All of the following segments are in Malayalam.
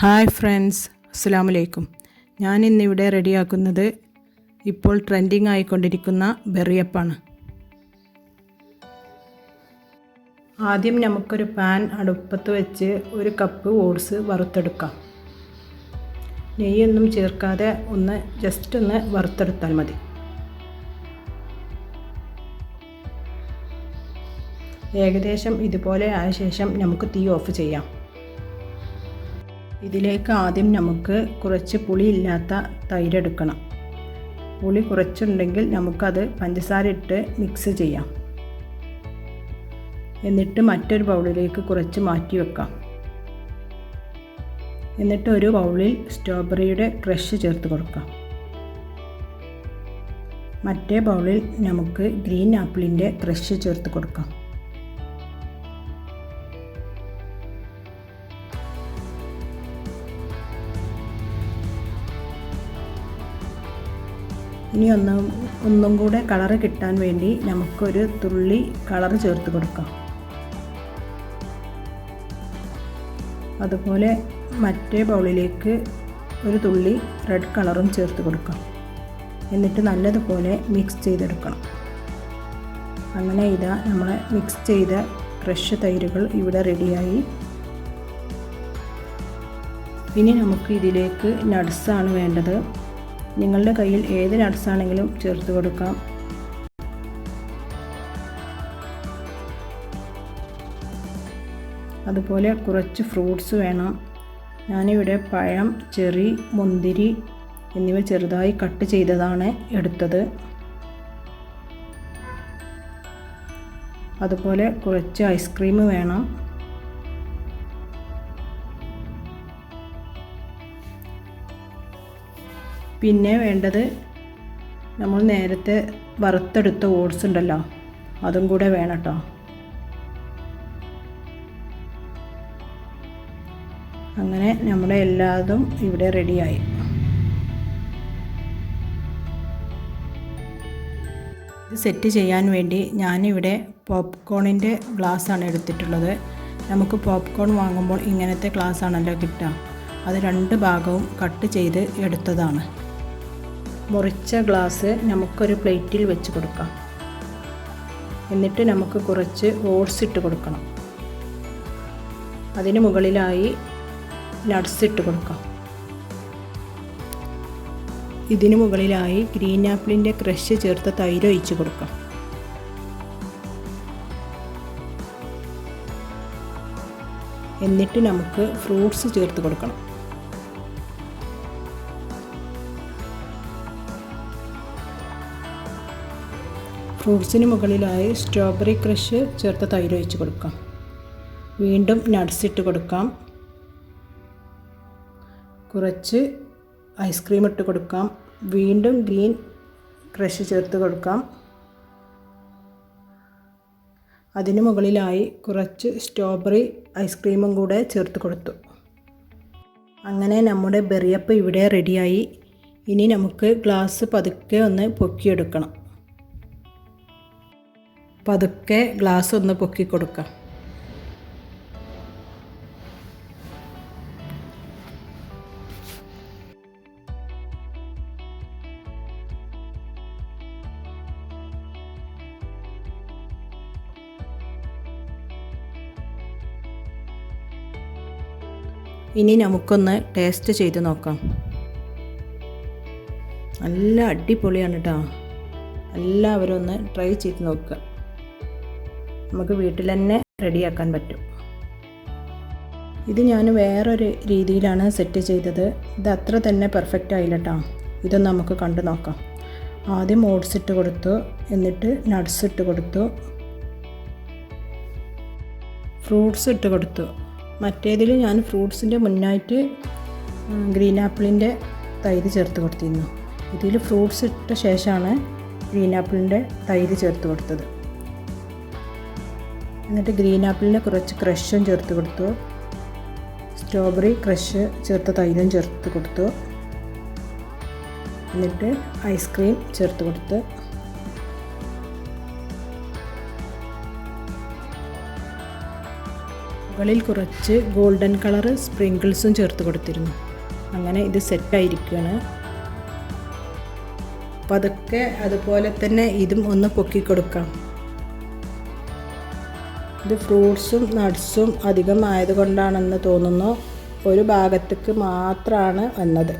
ഹായ് ഫ്രണ്ട്സ്, അസ്സലാമു അലൈക്കും. ഞാൻ ഇന്നിവിടെ റെഡിയാക്കുന്നത് ഇപ്പോൾ ട്രെൻഡിങ് ആയിക്കൊണ്ടിരിക്കുന്ന ബെറിയപ്പാണ്. ആദ്യം നമുക്കൊരു പാൻ അടുപ്പത്ത് വെച്ച് 1 കപ്പ് ഓട്സ് വറുത്തെടുക്കാം. നെയ്യൊന്നും ചേർക്കാതെ ജസ്റ്റ് ഒന്ന് വറുത്തെടുത്താൽ മതി. ഏകദേശം ഇതുപോലെ ആയ ശേഷം നമുക്ക് തീ ഓഫ് ചെയ്യാം. ഇതിലേക്ക് ആദ്യം നമുക്ക് കുറച്ച് പുളിയില്ലാത്ത തൈര് എടുക്കണം. പുളി കുറച്ചുണ്ടെങ്കിൽ നമുക്കത് പഞ്ചസാര ഇട്ട് മിക്സ് ചെയ്യാം. എന്നിട്ട് മറ്റൊരു ബൗളിലേക്ക് കുറച്ച് മാറ്റി വെക്കാം. എന്നിട്ട് ഒരു ബൗളിൽ സ്ട്രോബെറിയുടെ ക്രഷ് ചേർത്ത് കൊടുക്കാം. മറ്റേ ബൗളിൽ നമുക്ക് ഗ്രീൻ ആപ്പിളിൻ്റെ ക്രഷ് ചേർത്ത് കൊടുക്കാം. ഇനി ഒന്നും കൂടെ കളറ് കിട്ടാൻ വേണ്ടി നമുക്കൊരു തുള്ളി കളർ ചേർത്ത് കൊടുക്കാം. അതുപോലെ മറ്റേ ബൗളിലേക്ക് ഒരു തുള്ളി റെഡ് കളറും ചേർത്ത് കൊടുക്കാം. എന്നിട്ട് നല്ലതുപോലെ മിക്സ് ചെയ്തെടുക്കണം. അങ്ങനെ ഇതാ നമ്മൾ മിക്സ് ചെയ്ത ഫ്രഷ് തൈരുകൾ ഇവിടെ റെഡിയായി. ഇനി നമുക്ക് ഇതിലേക്ക് നട്ട്സാണ് വേണ്ടത്. നിങ്ങളുടെ കയ്യിൽ ഏത് നട്ട്സാണെങ്കിലും ചേർത്ത് കൊടുക്കാം. അതുപോലെ കുറച്ച് ഫ്രൂട്ട്സ് വേണം. ഞാനിവിടെ പഴം, ചെറി, മുന്തിരി എന്നിവ ചെറുതായി കട്ട് ചെയ്തതാണ് എടുത്തത്. അതുപോലെ കുറച്ച് ഐസ്ക്രീം വേണം. പിന്നെ വേണ്ടത് നമ്മൾ നേരത്തെ വറുത്തെടുത്ത ഓട്സ് ഉണ്ടല്ലോ, അതും കൂടെ വേണം കേട്ടോ. അങ്ങനെ നമ്മുടെ എല്ലാതും ഇവിടെ റെഡിയായി. ഇത് സെറ്റ് ചെയ്യാൻ വേണ്ടി ഞാനിവിടെ പോപ്കോണിൻ്റെ ഗ്ലാസ്സാണ് എടുത്തിട്ടുള്ളത്. നമുക്ക് പോപ്കോൺ വാങ്ങുമ്പോൾ ഇങ്ങനത്തെ ഗ്ലാസ് ആണല്ലോ കിട്ടുക. അത് 2 ഭാഗവും കട്ട് ചെയ്ത് എടുത്തതാണ്. മുറിച്ച ഗ്ലാസ് നമുക്കൊരു പ്ലേറ്റിൽ വെച്ച് കൊടുക്കാം. എന്നിട്ട് നമുക്ക് കുറച്ച് ഓട്സ് ഇട്ട് കൊടുക്കണം. അതിന് മുകളിലായി നട്ട്സ് ഇട്ട് കൊടുക്കാം. ഇതിന് മുകളിലായി ഗ്രീൻ ആപ്പിളിൻ്റെ ക്രഷ് ചേർത്ത തൈര് ഒഴിച്ച് കൊടുക്കാം. എന്നിട്ട് നമുക്ക് ഫ്രൂട്ട്സ് ചേർത്ത് കൊടുക്കണം. ഫ്രൂട്ട്സിന് മുകളിലായി സ്ട്രോബെറി ക്രഷ് ചേർത്ത തൈര് ഒഴിച്ച് കൊടുക്കാം. വീണ്ടും നട്ട്സ് ഇട്ട് കൊടുക്കാം. കുറച്ച് ഐസ്ക്രീം ഇട്ട് കൊടുക്കാം. വീണ്ടും ഗ്രീൻ ക്രഷ് ചേർത്ത് കൊടുക്കാം. അതിന് മുകളിലായി കുറച്ച് സ്ട്രോബെറി ഐസ്ക്രീമും കൂടെ ചേർത്ത് കൊടുത്തു. അങ്ങനെ നമ്മുടെ ബെറിയപ്പ് ഇവിടെ റെഡിയായി. ഇനി നമുക്ക് ഗ്ലാസ് പതുക്കെ ഒന്ന് പൊക്കിയെടുക്കണം. പതുക്കെ ഗ്ലാസ് ഒന്ന് പൊക്കി കൊടുക്കാം. ഇനി നമുക്കൊന്ന് ടേസ്റ്റ് ചെയ്ത് നോക്കാം. നല്ല അടിപൊളിയാണ് കേട്ടോ. എല്ലാവരും ഒന്ന് ട്രൈ ചെയ്ത് നോക്കുക. നമുക്ക് വീട്ടിൽ തന്നെ റെഡിയാക്കാൻ പറ്റും. ഇത് ഞാൻ വേറൊരു രീതിയിലാണ് സെറ്റ് ചെയ്തത്. ഇത് അത്ര തന്നെ പെർഫെക്റ്റ് ആയില്ല കേട്ടോ. ഇതൊന്ന് നമുക്ക് കണ്ടു നോക്കാം. ആദ്യം ഓട്സ് ഇട്ട് കൊടുത്തു. എന്നിട്ട് നട്ട്സ് ഇട്ട് കൊടുത്തു. ഫ്രൂട്ട്സ് ഇട്ട് കൊടുത്തു. മറ്റേതിൽ ഞാൻ ഫ്രൂട്ട്സിൻ്റെ മുന്നായിട്ട് ഗ്രീൻ ആപ്പിളിൻ്റെ തൈര് ചേർത്ത് കൊടുത്തിരുന്നു. ഇതിൽ ഫ്രൂട്ട്സ് ഇട്ട ശേഷമാണ് ഗ്രീൻ ആപ്പിളിൻ്റെ തൈര് ചേർത്ത് കൊടുത്തത്. എന്നിട്ട് ഗ്രീൻ ആപ്പിളിൻ്റെ കുറച്ച് ക്രഷും ചേർത്ത് കൊടുത്തു. സ്ട്രോബെറി ക്രഷ് ചേർത്ത തൈരും ചേർത്ത് കൊടുത്തു. എന്നിട്ട് ഐസ്ക്രീം ചേർത്ത് കൊടുത്ത് മുകളിൽ കുറച്ച് ഗോൾഡൻ കളർ സ്പ്രിങ്കിൾസും ചേർത്ത് കൊടുത്തിരുന്നു. അങ്ങനെ ഇത് സെറ്റായിരിക്കുകയാണ്. പതുക്കെ അതുപോലെ തന്നെ ഇതും ഒന്ന് പൊക്കി കൊടുക്കാം. ഇത് ഫ്രൂട്ട്സും നട്ട്സും അധികം ആയതുകൊണ്ടാണെന്ന് തോന്നുന്നു ഒരു ഭാഗത്തേക്ക് മാത്രമാണ് വന്നത്.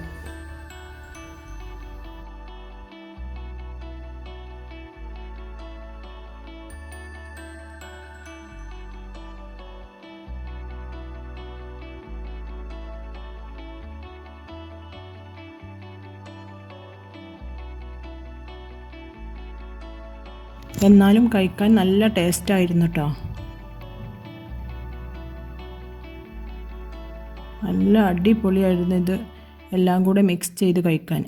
എന്നാലും കഴിക്കാൻ നല്ല ടേസ്റ്റായിരുന്നു കേട്ടോ. നല്ല അടിപൊളിയായിരുന്നു ഇത് എല്ലാം കൂടെ മിക്സ് ചെയ്ത് കഴിക്കാൻ.